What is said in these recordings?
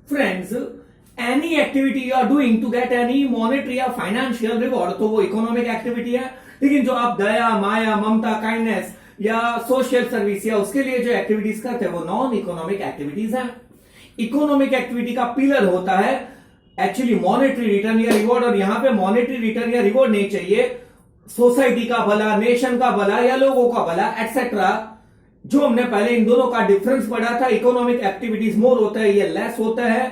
Friends, any activity you are doing to get any monetary या financial reward तो वो economic activity है। लेकिन जो आप दया, माया, ममता, काइंडनेस या सोशल सर्विस या उसके लिए जो एक्टिविटीज करते हैं वो नॉन इकोनॉमिक एक्टिविटीज हैं। इकोनॉमिक एक्टिविटी का पिलर होता है एक्चुअली मॉनेटरी रिटर्न या रिवॉर्ड, और यहां पे मॉनेटरी रिटर्न या रिवॉर्ड नहीं चाहिए, सोसाइटी का भला, नेशन का भला या लोगों का भला एक्सेट्रा। जो हमने पहले इन दोनों का डिफरेंस पढ़ा था, इकोनॉमिक एक्टिविटीज मोर होता है, ये लेस होता है।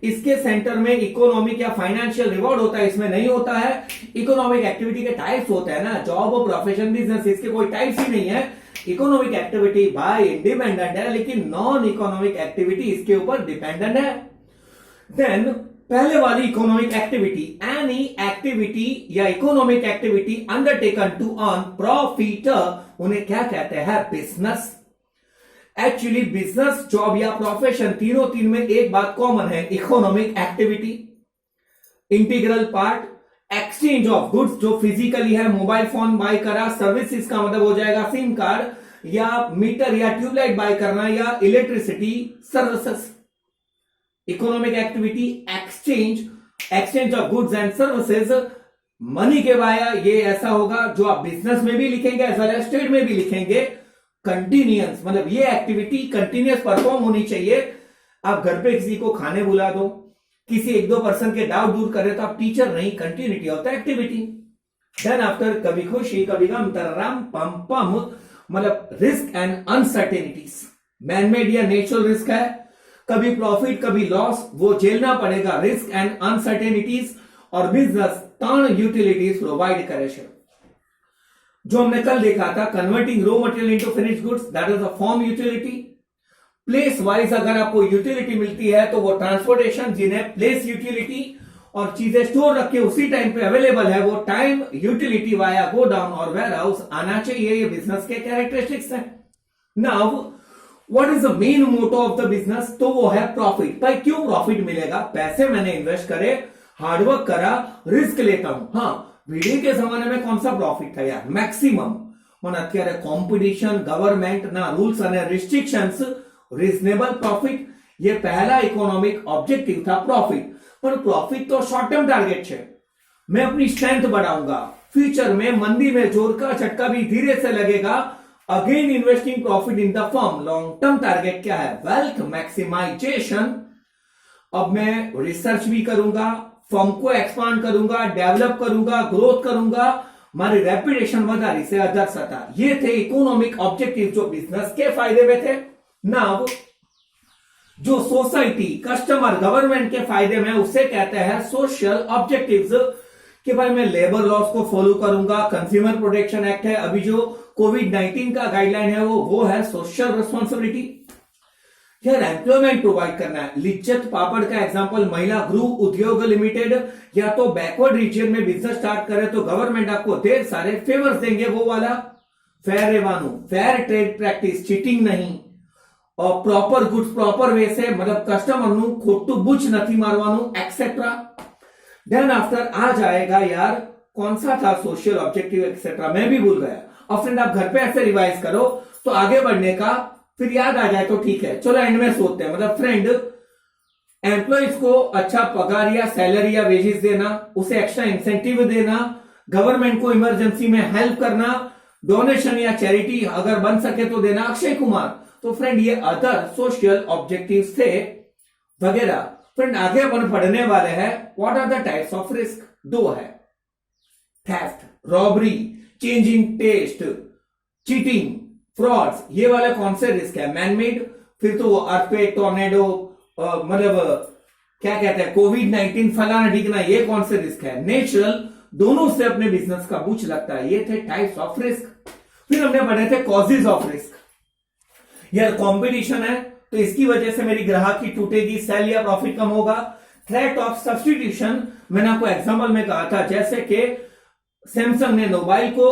इसके सेंटर में इकोनॉमिक या फाइनेंशियल रिवॉर्ड होता है, इसमें नहीं होता है। इकोनॉमिक एक्टिविटी के टाइप्स होते हैं ना, जॉब, प्रोफेशन, बिजनेस, इसके कोई टाइप्स ही नहीं है। इकोनॉमिक एक्टिविटी बाय इंडिपेंडेंट है, लेकिन नॉन इकोनॉमिक एक्टिविटी इसके ऊपर डिपेंडेंट है। देन पहले वाली इकोनॉमिक एक्टिविटी, एनी एक्टिविटी या economic activity undertaken to earn profit, उन्हें क्या कहते हैं? बिजनेस। एक्चुअली बिजनेस, जॉब या प्रोफेशन, तीन में एक बात कॉमन है, economic activity. Integral part, exchange of goods जो फिजिकली है, मोबाइल फोन बाय करा, सर्विसेज का मतलब हो जाएगा सिम कार्ड या मीटर या ट्यूबलाइट बाय करना या electricity services. Economic activity exchange of goods and services, money के वाया, ये ऐसा होगा जो आप बिजनेस में भी लिखेंगे एज वेल एज स्टेट में भी लिखेंगे। कंटिन्यूअस मतलब ये एक्टिविटी कंटिन्यूअस परफॉर्म होनी चाहिए। आप घर पे किसी को खाने बुला दो, किसी एक दो पर्सन के डाउट दूर करे तो आप टीचर नहीं, कंटिन्यूटी होता है एक्टिविटी। देन आफ्टर कभी खुशी कभी गम, तरराम पम पम, मतलब रिस्क एंड अनसर्टेनिटीज। मैनमेड या नेचुरल रिस्क है, कभी प्रॉफिट कभी लॉस, वो झेलना पड़ेगा, रिस्क एंड अनसर्टेनिटीज। और बिजनेस टर्न यूटिलिटीज प्रोवाइड करे। जो हमने कल देखा था, converting raw material into finished goods, that is a form utility. Place wise अगर आपको यूटिलिटी मिलती है तो वो ट्रांसपोर्टेशन, जिन्हें प्लेस यूटिलिटी, और चीजें स्टोर रख के उसी टाइम पे अवेलेबल है वो टाइम यूटिलिटी वाया गोडाउन और वेयर हाउस आना चाहिए। ये बिजनेस के कैरेक्टरिस्टिक्स हैं। Now what is the main motto of the business? तो वो है प्रॉफिट। भाई क्यों प्रॉफिट मिलेगा? पैसे मैंने इन्वेस्ट करे, हार्डवर्क करा, रिस्क लेता हूं। हाँ, वीडियो के जमाने में कौन सा प्रॉफिट था यार? मैक्सिमम। मन अत्यारे कॉम्पिटिशन, गवर्नमेंट ना रूल्स અને रिस्ट्रिक्शंस, रीजनेबल प्रॉफिट, ये पहला इकोनॉमिक ऑब्जेक्टिव था प्रॉफिट। पर प्रॉफिट तो शॉर्ट टर्म टारगेट है, मैं अपनी स्ट्रेंथ बढ़ाऊंगा, फ्यूचर में मंदी में जोर का झटका भी धीरे से लगेगा, again investing profit in the firm. Long term target क्या है? Wealth maximisation. अब मैं रिसर्च भी करूंगा, फर्म को एक्सपांड करूंगा, डेवलप करूंगा, ग्रोथ करूंगा, हमारी रेपुटेशन बढ़ाने से अदर्स आता। ये थे इकोनॉमिक ऑब्जेक्टिव जो बिजनेस के फायदे में थे। नाउ जो सोसाइटी, कस्टमर, गवर्नमेंट के फायदे में, उसे कहते हैं सोशल ऑब्जेक्टिव्स। कि भाई मैं लेबर लॉस को फॉलो करूंगा, कंज्यूमर प्रोटेक्शन एक्ट है, अभी जो कोविड-19 का गाइडलाइन है वो है सोशल रिस्पॉन्सिबिलिटी। यार एम्प्लॉयमेंट प्रोवाइड करना है। लिज्जत पापड़ का एग्जांपल, महिला गृह उद्योग लिमिटेड, या तो बैकवर्ड रीजन में बिजनेस स्टार्ट करे तो गवर्नमेंट आपको ढेर सारे फेवर्स देंगे, वो वाला फेयर रेवानू, फेयर ट्रेड प्रैक्टिस, चीटिंग नहीं, और प्रॉपर गुड्स प्रॉपर वे से, मतलब कस्टमर नु खोटू बुच नहीं मारवानू एक्सेट्रा। देन आफ्टर आ जाएगा यार कौन सा था सोशल ऑब्जेक्टिव एक्सेट्रा, मैं भी भूल गया। और फ्रेंड आप घर पे ऐसे रिवाइज करो तो आगे बढ़ने का फिर याद आ जाए तो ठीक है। चलो एंड में सोचते हैं। मतलब फ्रेंड, एम्प्लॉइज को अच्छा पगार या सैलरी या वेजेस देना, उसे एक्स्ट्रा इंसेंटिव देना, गवर्नमेंट को इमरजेंसी में हेल्प करना, डोनेशन या चैरिटी अगर बन सके तो देना। अक्षय कुमार। तो फ्रेंड ये अदर सोशल ऑब्जेक्टिव्स थे वगैरह। फ्रेंड आगे अपन पढ़ने वाले हैं what are the types of risk. दो है, theft, robbery, change in taste, cheating, frauds. ये वाले कौन से रिस्क है? मैनमेड, फिर तो वो अर्थक्वेक, टॉर्नेडो, मतलब क्या कहते हैं, कोविड-19 फलाना ढिकना, ये कौन से रिस्क है? नेचुरल, दोनों से अपने बिजनेस का पूछ लगता है। ये थे टाइप्स ऑफ रिस्क। फिर हमने पढ़े थे कॉजेज ऑफ रिस्क। यार कंपटीशन है तो इसकी वजह से मेरी ग्राहकी टूटेगी, सेल या प्रॉफिट कम होगा। थ्रेट ऑफ सब्सटीट्यूशन, मैंने आपको एग्जांपल में कहा था, जैसे कि सैमसंग ने मोबाइल को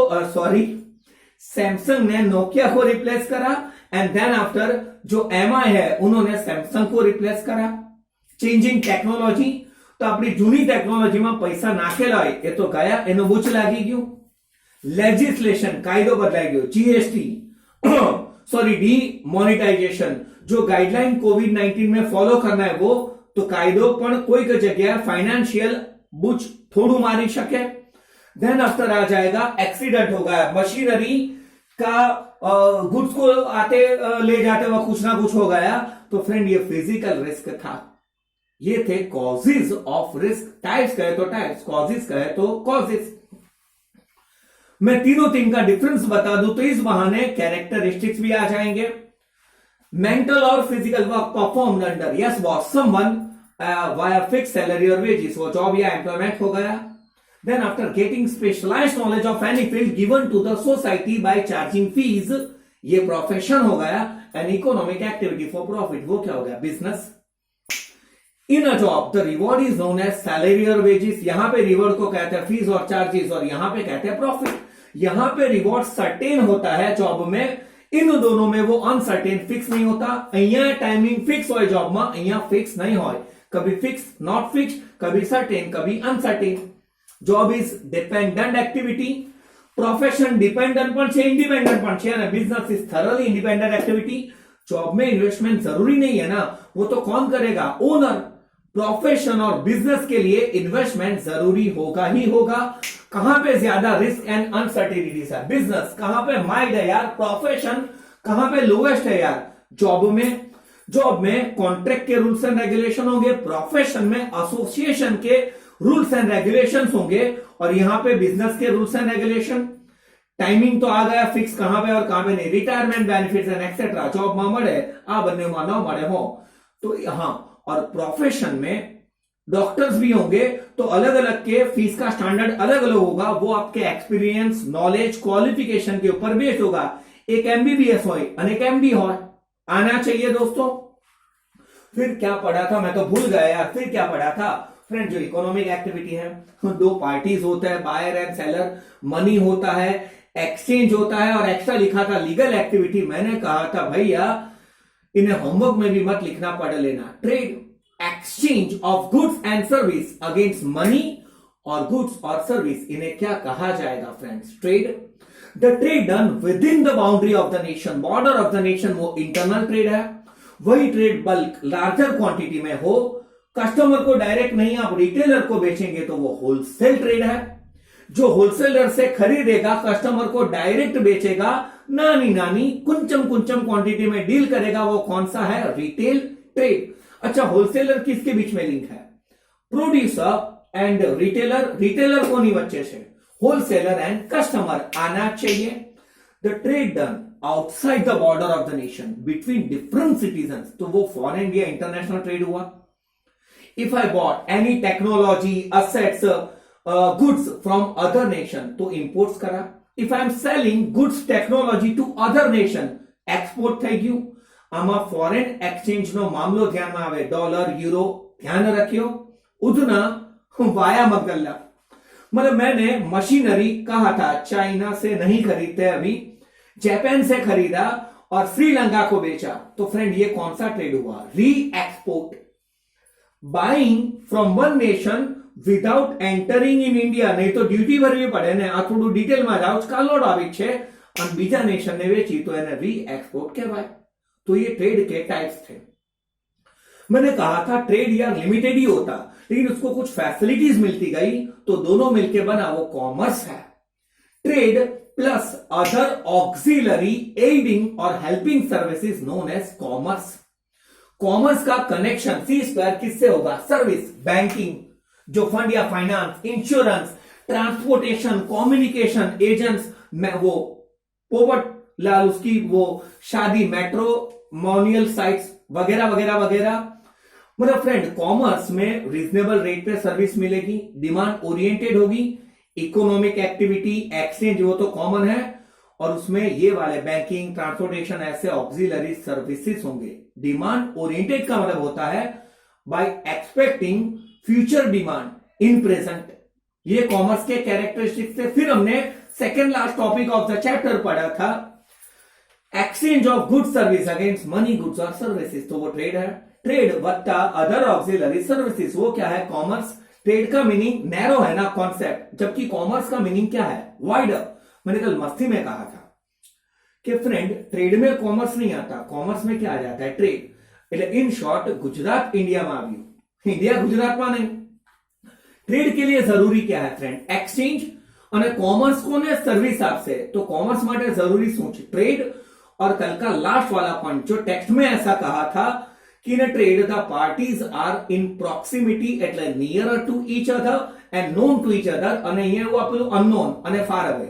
सैमसंग ने नोकिया को रिप्लेस करा, एंड देन आफ्टर जो एमआई है उन्होंने सैमसंग को रिप्लेस करा। चेंजिंग टेक्नोलॉजी, तो अपनी जूनी टेक्नोलॉजी में पैसा नाखेला હોય એ તો ગયા, એનો બૂચ લાગી ગયું। લેજિસ્લેશન, કાયદો બદલાઈ ગયો। जीएसटी डी मोनेटाइजेशन, जो गाइडलाइन कोविड-19 में फॉलो करना है वो, તો કાયદો પણ કોઈક જગ્યાએ ફાइनेंशियल बुच थोड़ू मारी सके। देन आफ्टर आ जाएगा एक्सीडेंट हो गया, मशीनरी का गुड्स को आते ले जाते वक्त कुछ ना कुछ हो गया, तो फ्रेंड ये फिजिकल रिस्क था। ये थे कॉजेज ऑफ रिस्क। टाइप्स कहे तो टाइप्स, कॉजेज कहे तो कॉजेज। मैं तीनों तीन का डिफरेंस बता दूं तो इस बहाने कैरेक्टरिस्टिक्स भी आ जाएंगे। मेंटल और physical work performed under, yes boss, someone via fix salary और वेजेस, वो जॉब या एम्प्लॉयमेंट हो गया। Then after getting specialised knowledge of any field given to the society by charging fees, ये प्रोफेशन हो गया। An economic activity for profit, वो क्या हो गया, business. In a job the reward is known as salary और wages, यहां पे रिवॉर्ड को कहते हैं फीस और चार्जेस, और यहां पे कहते हैं प्रॉफिट। यहां पे रिवॉर्ड सर्टेन होता है जॉब में, इन दोनों में वो अनसर्टेन फिक्स नहीं होता। अहिया टाइमिंग फिक्स हो जॉब में, अहिया फिक्स नहीं हो, कभी फिक्स नॉट फिक्स, कभी सर्टेन कभी uncertain. Job is dependent activity, profession dependent पण छे, इंडिपेंडेंट पण छे, અને business is thoroughly independent activity. Job में इन्वेस्टमेंट जरूरी नहीं है ना, वो तो कौन करेगा, ओनर। प्रोफेशन और बिजनेस के लिए इन्वेस्टमेंट जरूरी होगा ही होगा। कहां पे ज्यादा रिस्क एंड अनसर्टेनिटीज है, बिजनेस। कहां पे माइल्ड है यार, प्रोफेशन। कहां पे लोवेस्ट है यार, जॉब में। जॉब में कॉन्ट्रैक्ट के रूल्स एंड रेगुलेशन होंगे, प्रोफेशन में एसोसिएशन के रूल्स एंड रेगुलेशंस होंगे, और यहां पे बिजनेस के रूल्स एंड रेगुलेशन। टाइमिंग तो आ गया फिक्स, कहां पे और कहां पे नहीं, retirement benefits and etcetera job में मळे, आ बने में न मळे हो तो यहां। और प्रोफेशन में डॉक्टर्स भी होंगे तो अलग अलग के फीस का स्टैंडर्ड अलग अलग होगा, वो आपके एक्सपीरियंस, नॉलेज, क्वालिफिकेशन के ऊपर बेस्ड होगा। एक एमबीबीएस हो, एक एमडी हो, आना चाहिए दोस्तों। फिर क्या पढ़ा था, मैं तो भूल गया यार, फिर क्या पढ़ा था फ्रेंड। जो इकोनॉमिक एक्टिविटी है, दो पार्टीज होता है, बायर एंड सेलर, मनी होता है, एक्सचेंज होता है, और एक्स्ट्रा लिखा था लीगल एक्टिविटी। मैंने कहा था भैया इन्हें होमवर्क में भी मत लिखना, पढ़ लेना। Trade, exchange of goods and service against money, और गुड्स और सर्विस, इन्हें क्या कहा जाएगा friends, trade. The trade done with in the boundary of the nation, border of the nation, वो इंटरनल ट्रेड है। वही ट्रेड बल्क, लार्जर क्वांटिटी में हो, कस्टमर को डायरेक्ट नहीं, आप रिटेलर को बेचेंगे तो वो होलसेल ट्रेड है। जो होलसेलर से खरीदेगा, कस्टमर को डायरेक्ट बेचेगा, नानी नानी कुंचम कुंचम क्वांटिटी में डील करेगा, वो कौन सा है, रिटेल ट्रेड। अच्छा, होलसेलर किसके बीच में लिंक है, प्रोड्यूसर एंड रिटेलर। रिटेलर को नहीं बच्चे से, होलसेलर एंड कस्टमर आना चाहिए। The trade done outside the border of the nation between different citizens, तो वो फॉरेन या इंटरनेशनल ट्रेड हुआ। If I bought any technology, assets, goods from other nation, तो इंपोर्ट्स करा। If I am selling goods technology to other nation, export થઈ ગયું। આમાં foreign exchange નો મામલો ધ્યાનમાં આવે, ડોલર, યુરો, ध्यान रखियो। उतना वाया मगल्ला, मतलब मैंने मशीनरी कहा था चाइना से नहीं खरीदते, अभी जापान से खरीदा और श्रीलंका को बेचा, तो फ्रेंड ये कौन सा ट्रेड हुआ, री export. Buying from one nation without entering in India, नहीं तो ड्यूटी भरवी पड़े ने, आ थोड़ू डिटेल में जाओ, कालोड આવી છે અને બીજા नेशन ने વેચી, तो એને री एक्सपोर्ट કહેવાય। तो ये ट्रेड के टाइप्स थे। मैंने कहा था ट्रेड यार लिमिटेड ही होता, लेकिन उसको कुछ फैसिलिटीज मिलती गई, तो दोनों मिलके बना वो कॉमर्स है। Trade plus other auxiliary aiding और helping services known as commerce. Commerce का कनेक्शन सी स्क्वायर किससे होगा, सर्विस, बैंकिंग, जो फंड या finance, insurance, transportation, communication, agents, वो पोवर्ट लाल उसकी वो शादी, मैट्रोमोनियल साइट्स वगैरह वगैरह वगैरह। मतलब फ्रेंड कॉमर्स में रीजनेबल रेट पे सर्विस मिलेगी, डिमांड ओरिएंटेड होगी, इकोनॉमिक एक्टिविटी, एक्सचेंज वो तो कॉमन है, और उसमें ये वाले बैंकिंग, ट्रांसपोर्टेशन ऐसे ऑक्सिलरी सर्विसेज होंगे। डिमांड ओरिएंटेड का मतलब होता है by expecting future demand in present. ये कॉमर्स के कैरेक्टरिस्टिक्स थे। फिर हमने second last topic of the chapter पढ़ा था exchange of goods service against money, goods और सर्विसेज, तो वो ट्रेड है। ट्रेड वत्ता अदर ऑक्सिलरी सर्विसेज, वो क्या है, कॉमर्स। ट्रेड का मीनिंग नैरो है ना कॉन्सेप्ट, जबकि कॉमर्स का मीनिंग क्या है, वाइडर। मैंने कल मस्ती में कहा था कि फ्रेंड ट्रेड में कॉमर्स नहीं आता, कॉमर्स में क्या आ जाता है, ट्रेड। એટલે इन शॉर्ट गुजरात इंडिया में આવ્યું, ઇન્ડિયા ગુજરાતમાં નહીં. ટ્રેડ કે લીએ જરૂરી ક્યા હૈ ફ્રેન્ડ? એક્સચેન્જ. અને कॉमर्स કોને સર્વિસ આપશે? तो कॉमर्स માટે જરૂરી શું છે? ट्रेड. और कल का लास्ट वाला पॉइंट जो टेक्स्ट में ऐसा कहा था कि in trade the parties are in proximity એટલે nearer to each other and known to each other. અને ये वो आपको अननोन અને फार अवे.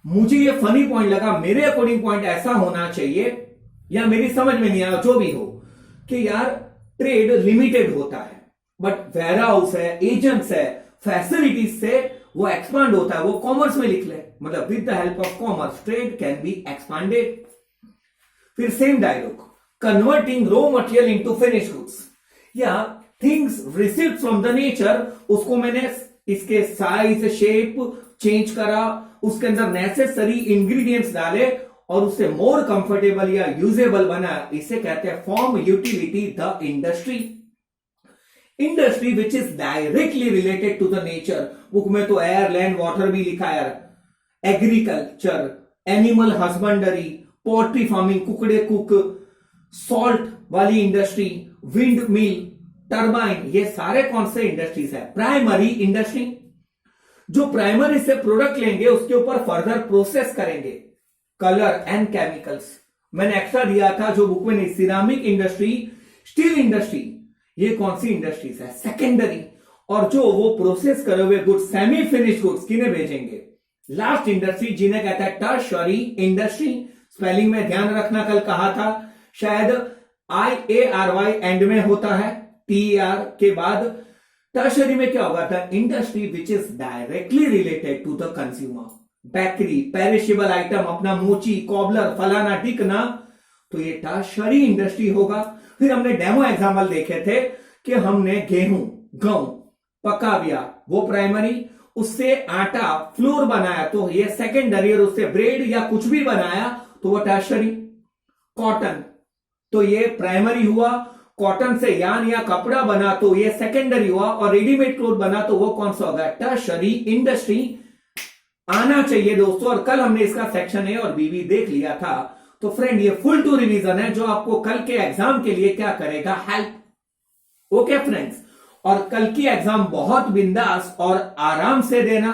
मुझे ये फनी पॉइंट लगा. मेरे अकॉर्डिंग पॉइंट ऐसा होना चाहिए, या मेरी समझ में नहीं आया, जो भी हो, कि यार ट्रेड लिमिटेड होता है, बट वेयर हाउस है, एजेंट्स है, फैसिलिटीज से वो एक्सपांड होता है. वो कॉमर्स में लिख ले, मतलब with the help of commerce trade can be expanded. फिर same dialogue, converting raw material into finished goods, या things received from the nature, उसको मैंने इसके साइज शेप चेंज करा, उसके अंदर नेसेसरी इंग्रेडिएंट्स डाले और उसे मोर कंफर्टेबल या यूजेबल बनाया. इसे कहते हैं form utility the industry. Industry which is directly related to the nature. Book में तो एयर लैंड वाटर भी लिखा है. Agriculture, animal husbandry, poultry farming, कुकड़े कुक, सॉल्ट वाली इंडस्ट्री, विंड मिल, टर्बाइन, ये सारे कौन से इंडस्ट्रीज है? Primary industry. जो प्राइमरी से प्रोडक्ट लेंगे उसके ऊपर फर्दर प्रोसेस करेंगे. कलर एंड केमिकल्स मैंने एक्स्ट्रा दिया था जो बुक में नहीं. सिरामिक इंडस्ट्री, स्टील इंडस्ट्री, ये कौन सी इंडस्ट्रीज है? सेकेंडरी. और जो वो प्रोसेस करे हुए गुड्स, सेमी फिनिश्ड गुड्स, किन्हें भेजेंगे? लास्ट इंडस्ट्री, जिन्हें कहता है टर्शरी इंडस्ट्री. स्पेलिंग में ध्यान रखना, कल कहा था शायद IARY एंड में होता है, TER के बाद. टर्शरी में क्या होगा था? Industry which is directly related to the consumer. Bakery, perishable item, अपना मोची, कॉबलर, फलाना टिकना, तो ये टर्शरी इंडस्ट्री होगा. फिर हमने डेमो एग्जाम्पल देखे थे कि हमने गेहूं, गेहूं पका दिया, वो प्राइमरी. उससे आटा, फ्लोर बनाया, तो ये सेकेंडरी. और उससे ब्रेड या कुछ भी बनाया तो वो टर्शरी. कॉटन, तो ये प्राइमरी हुआ. कॉटन से यान या कपड़ा बना तो ये सेकेंडरी हुआ. और रेडीमेड क्लोथ बना तो वो कौन सा होगा? Tertiary industry. आना चाहिए दोस्तों. और कल हमने इसका सेक्शन ए और बी भी देख लिया था. तो फ्रेंड ये फुल टू रिवीजन है जो आपको कल के एग्जाम के लिए क्या करेगा? हेल्प. Okay friends. और कल की एग्जाम बहुत बिंदास और आराम से देना.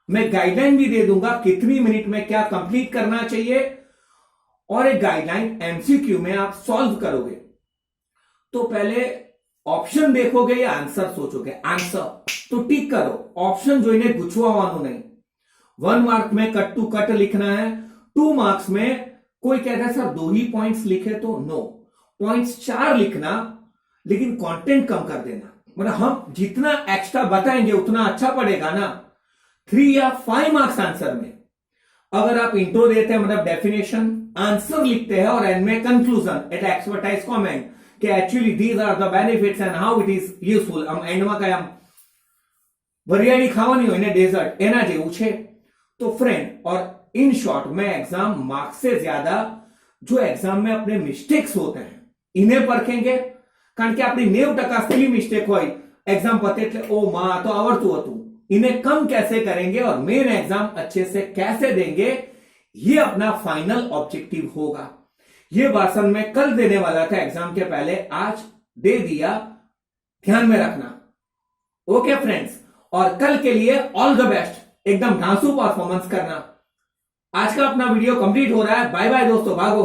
मैं गाइडलाइन भी दे दूंगा कितनी मिनट में क्या कंप्लीट करना चाहिए, और एक गाइडलाइन एमसीक्यू में आप सॉल्व करोगे. तो पहले ऑप्शन देखोगे या आंसर सोचोगे? आंसर तो टिक करो. ऑप्शन जो इन्हें गुछवावानो नहीं. 1 मार्क में कट टू कट लिखना है. 2 मार्क्स में कोई कहता है सर 2 ही पॉइंट्स लिखे तो नो, पॉइंट्स 4 लिखना, लेकिन कंटेंट कम कर देना. मतलब हम जितना एक्स्ट्रा बताएंगे उतना अच्छा पड़ेगा ना. 3 या 5 मार्क्स आंसर में. अगर आप इंट्रो देते हैं, मतलब डेफिनेशन, आंसर लिखते हैं और एंड में कंक्लूजन एट एक्सपर्टाइज कमेंट कि actually these are the benefits and how it is useful. આમ એન્ડમાં કઈ આમ વરિયાળી ખાવાની હોય ને ડેઝર્ટ, એના જેવું છે. तो फ्रेंड, और इन शॉर्ट में एग्जाम मार्क्स से ज्यादा जो एग्जाम में अपने मिस्टेक्स होते हैं इन्हें परखेंगे. कारण કે આપણી 90% सिली मिस्टेक હોય एग्जाम पते એટલે ओ मां तो आवड़તું હતું. इन्हें कम कैसे करेंगे और मेन एग्जाम अच्छे से कैसे देंगे, ये अपना फाइनल ऑब्जेक्टिव होगा. ये भाषण में कल देने वाला था एग्जाम के पहले, आज दे दिया, ध्यान में रखना. Okay friends. और कल के लिए ऑल द बेस्ट. एकदम धांसू परफॉर्मेंस करना. आज का अपना वीडियो कंप्लीट हो रहा है. बाय बाय दोस्तों, भागो.